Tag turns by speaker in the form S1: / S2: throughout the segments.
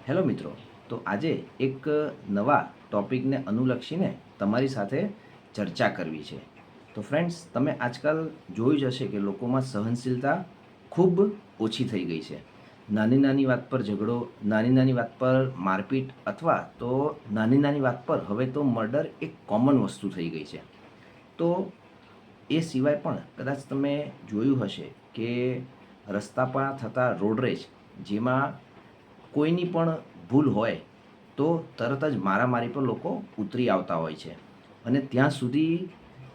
S1: Hello મિત્રો, તો આજે એક નવા ટોપિકને અનુલક્ષીને તમારી સાથે ચર્ચા કરવી છે. તો ફ્રેન્ડ્સ, તમે આજકાલ જોયું જ હશે કે લોકોમાં સહનશીલતા ખૂબ ઓછી થઈ ગઈ છે. નાની નાની વાત પર ઝઘડો, નાની નાની વાત પર મારપીટ અથવા તો નાની નાની વાત પર હવે તો મર્ડર એક કોમન વસ્તુ થઈ ગઈ છે. તો એ સિવાય પણ કદાચ તમે જોયું હશે કે રસ્તા પર થતા રોડ રેજ, જેમાં કોઈની પણ ભૂલ હોય તો તરત જ મારામારી પર લોકો ઉતરી આવતા હોય છે અને ત્યાં સુધી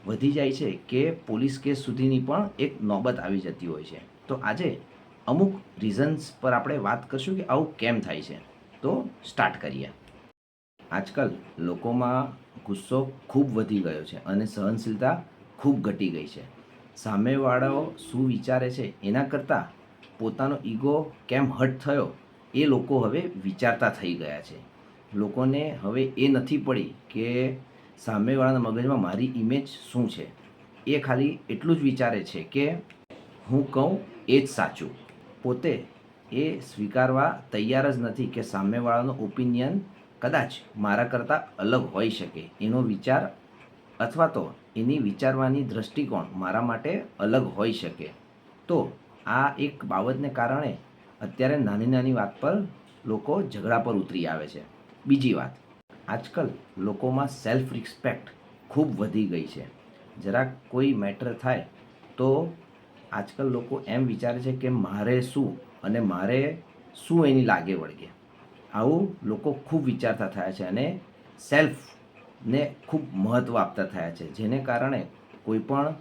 S1: વધી જાય છે કે પોલીસ કેસ સુધીની પણ એક નોબત આવી જતી હોય છે. તો આજે અમુક રીઝન્સ પર આપણે વાત કરશું કે આવું કેમ થાય છે. તો સ્ટાર્ટ કરીએ. આજકાલ લોકોમાં ગુસ્સો ખૂબ વધી ગયો છે અને સહનશીલતા ખૂબ ઘટી ગઈ છે. સામેવાળાઓ શું વિચારે છે એના કરતાં પોતાનો ઈગો કેમ હર્ટ થયો એ લોકો હવે વિચારતા થઈ ગયા છે. લોકોને હવે એ નથી પડી કે સામેવાળાના મગજમાં મારી ઇમેજ શું છે. એ ખાલી એટલું જ વિચારે છે કે હું કહું એ જ સાચું. પોતે એ સ્વીકારવા તૈયાર જ નથી કે સામેવાળાનો ઓપિનિયન કદાચ મારા કરતાં અલગ હોઈ શકે. એનો વિચાર અથવા તો એની વિચારવાની દૃષ્ટિકોણ મારા માટે અલગ હોઈ શકે. તો આ એક બાબતને કારણે અત્યારે નાની નાની વાત પર લોકો ઝઘડા પર ઉતરી આવે છે. બીજી વાત, આજકાલ લોકોમાં સેલ્ફ રિસ્પેક્ટ ખૂબ વધી ગઈ છે. જરાક કોઈ મેટર થાય તો આજકાલ લોકો એમ વિચારે છે કે મારે શું અને મારે શું એની લાગે વળગે. આવું લોકો ખૂબ વિચારતા થયા છે અને સેલ્ફને ખૂબ મહત્ત્વ આપતા થયા છે, જેને કારણે કોઈ પણ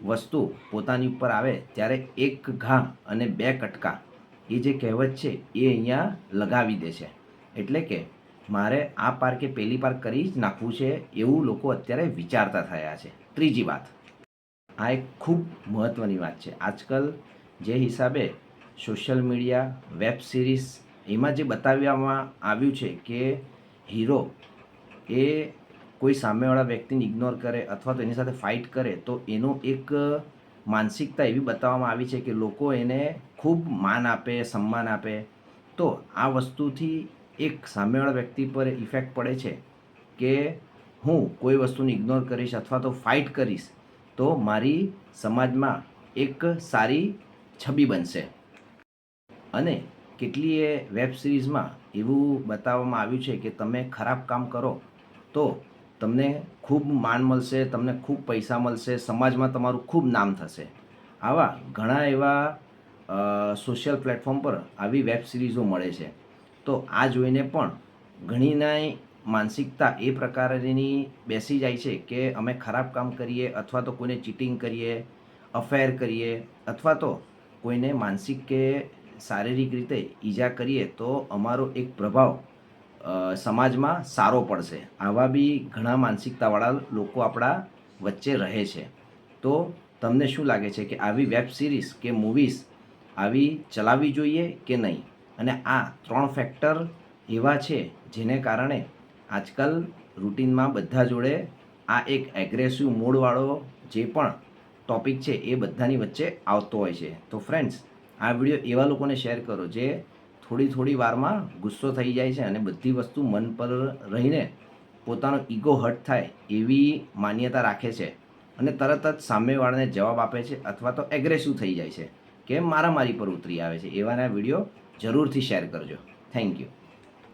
S1: વસ્તુ પોતાની ઉપર આવે ત્યારે એક ઘા અને બે કટકા, એ જે કહેવત છે એ અહીંયા લગાવી દે છે. એટલે કે મારે આ પાર કે પેલી પાર કરી જ નાખવું છે એવું લોકો અત્યારે વિચારતા થયા છે. ત્રીજી વાત, આ એક ખૂબ મહત્ત્વની વાત છે. આજકાલ જે હિસાબે સોશિયલ મીડિયા, વેબ સિરીઝ, એમાં જે બતાવવામાં આવ્યું છે કે હીરો એ કોઈ સામેવાળા વ્યક્તિને ઇગ્નોર કરે અથવા તો એની સાથે ફાઇટ કરે તો એનો એક માનસિકતા એવી બતાવવામાં આવી છે કે લોકો એને ખૂબ માન આપે, સન્માન આપે. તો આ વસ્તુથી એક સામેવાળા વ્યક્તિ પર ઇફેક્ટ પડે છે કે હું કોઈ વસ્તુને ઇગ્નોર કરીશ અથવા તો ફાઇટ કરીશ તો મારી સમાજમાં એક સારી છબી બનશે. અને કેટલીય વેબ સિરીઝમાં એવું બતાવવામાં આવ્યું છે કે તમે ખરાબ કામ કરો તો તમને ખૂબ માન મળશે, તમને ખૂબ પૈસા મળશે, સમાજમાં તમારું ખૂબ નામ થશે. આવા ઘણા એવા સોશિયલ પ્લેટફોર્મ પર આવી વેબ સિરીઝો મળે છે. તો આ જોઈને પણ ઘણીના માનસિકતા એ પ્રકારની બેસી જાય છે કે અમે ખરાબ કામ કરીએ અથવા તો કોઈને ચીટિંગ કરીએ, અફેર કરીએ અથવા તો કોઈને માનસિક કે શારીરિક રીતે ઈજા કરીએ તો અમારો એક પ્રભાવ સમાજમાં સારો પડશે. આવા બી ઘણા માનસિકતાવાળા લોકો આપણા વચ્ચે રહે છે. તો તમને શું લાગે છે કે આવી વેબ સિરીઝ કે મૂવીઝ આવી ચલાવવી જોઈએ કે નહીં? અને આ 3 ફેક્ટર એવા છે જેને કારણે આજકાલ રૂટિનમાં બધા જોડે આ એક એગ્રેસિવ મૂડવાળો જે પણ ટોપિક છે એ બધાની વચ્ચે આવતો હોય છે. તો ફ્રેન્ડ્સ, આ વિડીયો એવા લોકોને શેર કરો જે થોડી વારમાં ગુસ્સો થઈ જાય છે અને બધી વસ્તુ મન પર રહીને પોતાનો ઈગો હર્ટ થાય એવી માન્યતા રાખે છે અને તરત જ સામેવાળાને જવાબ આપે છે અથવા તો એગ્રેસિવ થઈ જાય છે કે મારામારી પર ઉતરી આવે છે. એવાના વિડીયો જરૂરથી શેર કરજો. Thank you.